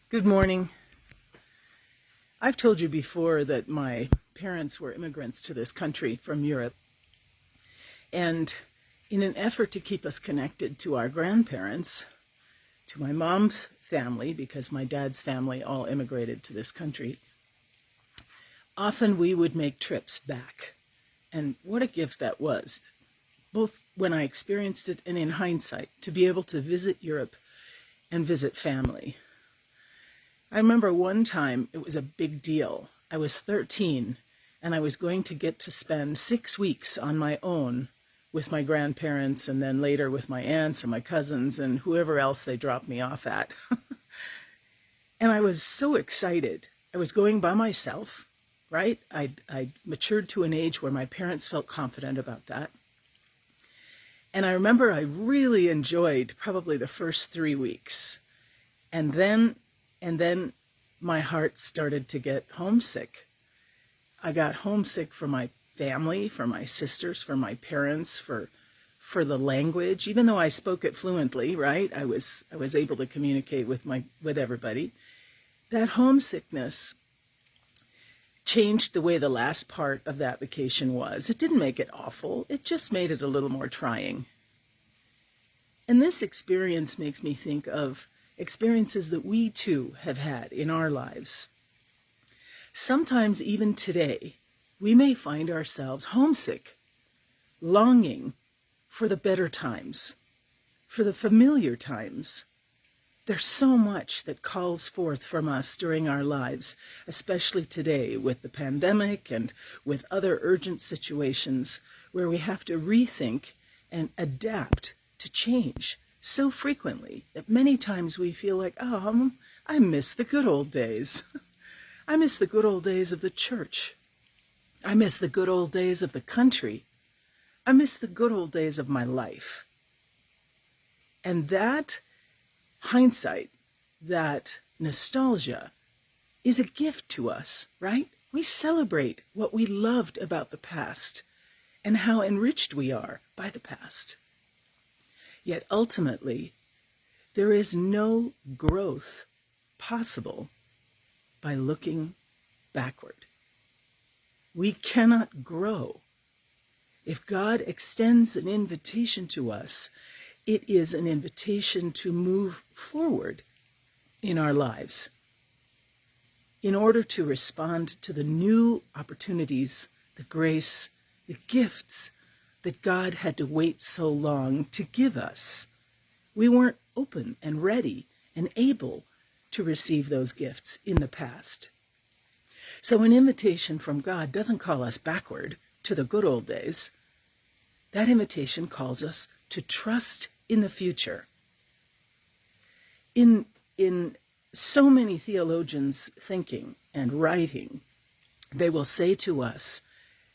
Good morning. I've told you before that my parents were immigrants to this country from Europe. And in an effort to keep us connected to our grandparents, to my mom's family, because my dad's family all immigrated to this country, often we would make trips back. And what a gift that was, both when I experienced it and in hindsight, to be able to visit Europe and visit family. I remember one time it was a big deal. I was 13 and I was going to get to spend 6 weeks on my own with my grandparents and then later with my aunts or my cousins and whoever else they dropped me off at. And I was so excited. I was going by myself, right? I'd matured to an age where my parents felt confident about that. And I remember I really enjoyed probably the first 3 weeks. And then my heart started to get homesick. I got homesick for my family, for my sisters, for my parents, for the language. Even though I spoke it fluently, right? I was able to communicate with everybody. That homesickness changed the way the last part of that vacation was. It didn't make it awful. It just made it a little more trying. And this experience makes me think of experiences that we too have had in our lives. Sometimes even today, we may find ourselves homesick, longing for the better times, for the familiar times. There's so much that calls forth from us during our lives, especially today with the pandemic and with other urgent situations where we have to rethink and adapt to change so frequently that many times we feel like, oh, I miss the good old days. I miss the good old days of the church. I miss the good old days of the country. I miss the good old days of my life. And that hindsight, that nostalgia, is a gift to us, right? We celebrate what we loved about the past and how enriched we are by the past. Yet ultimately, there is no growth possible by looking backward. We cannot grow. If God extends an invitation to us, it is an invitation to move forward in our lives in order to respond to the new opportunities, the grace, the gifts that God had to wait so long to give us. We weren't open and ready and able to receive those gifts in the past. So an invitation from God doesn't call us backward to the good old days. That invitation calls us to trust in the future. In so many theologians' thinking and writing, they will say to us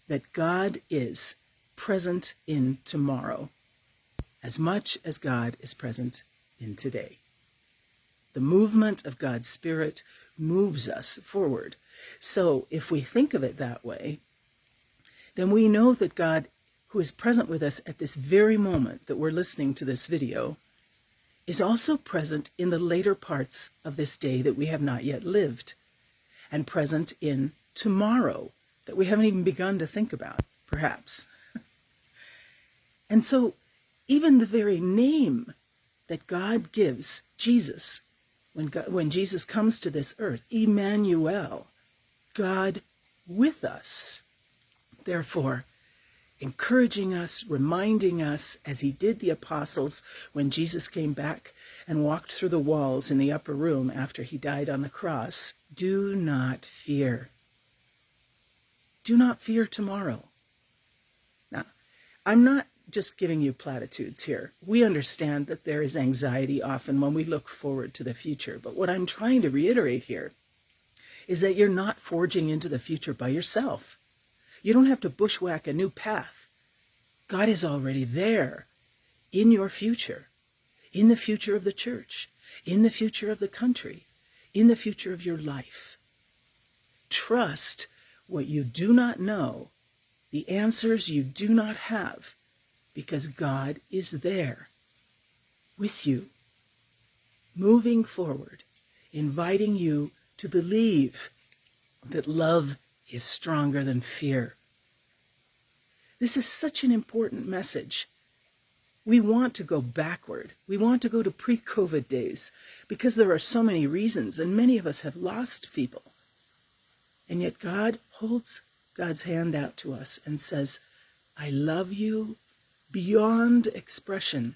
that God is present in tomorrow as much as God is present in today. The movement of God's Spirit moves us forward. So if we think of it that way, then we know that God, who is present with us at this very moment that we're listening to this video, is also present in the later parts of this day that we have not yet lived, and present in tomorrow that we haven't even begun to think about, perhaps. And so even the very name that God gives Jesus, when Jesus comes to this earth, Emmanuel, God with us, therefore encouraging us, reminding us, as he did the apostles when Jesus came back and walked through the walls in the upper room after he died on the cross, do not fear. Do not fear tomorrow. Now, I'm not just giving you platitudes here. We understand that there is anxiety often when we look forward to the future. But what I'm trying to reiterate here is that you're not forging into the future by yourself. You don't have to bushwhack a new path. God is already there in your future, in the future of the church, in the future of the country, in the future of your life. Trust what you do not know, the answers you do not have, because God is there with you, moving forward inviting you to believe that love is stronger than fear. This is such an important message. We want to go backward. We want to go to pre-COVID days because there are so many reasons, and many of us have lost people. And yet God holds God's hand out to us and says, I love you beyond expression.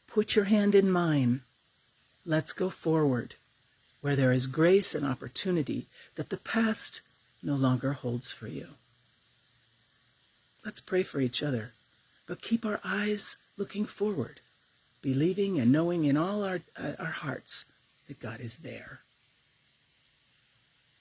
Put your hand in mine. Let's go forward where there is grace and opportunity that the past no longer holds for you. Let's pray for each other, but keep our eyes looking forward, believing and knowing in all our hearts that God is there.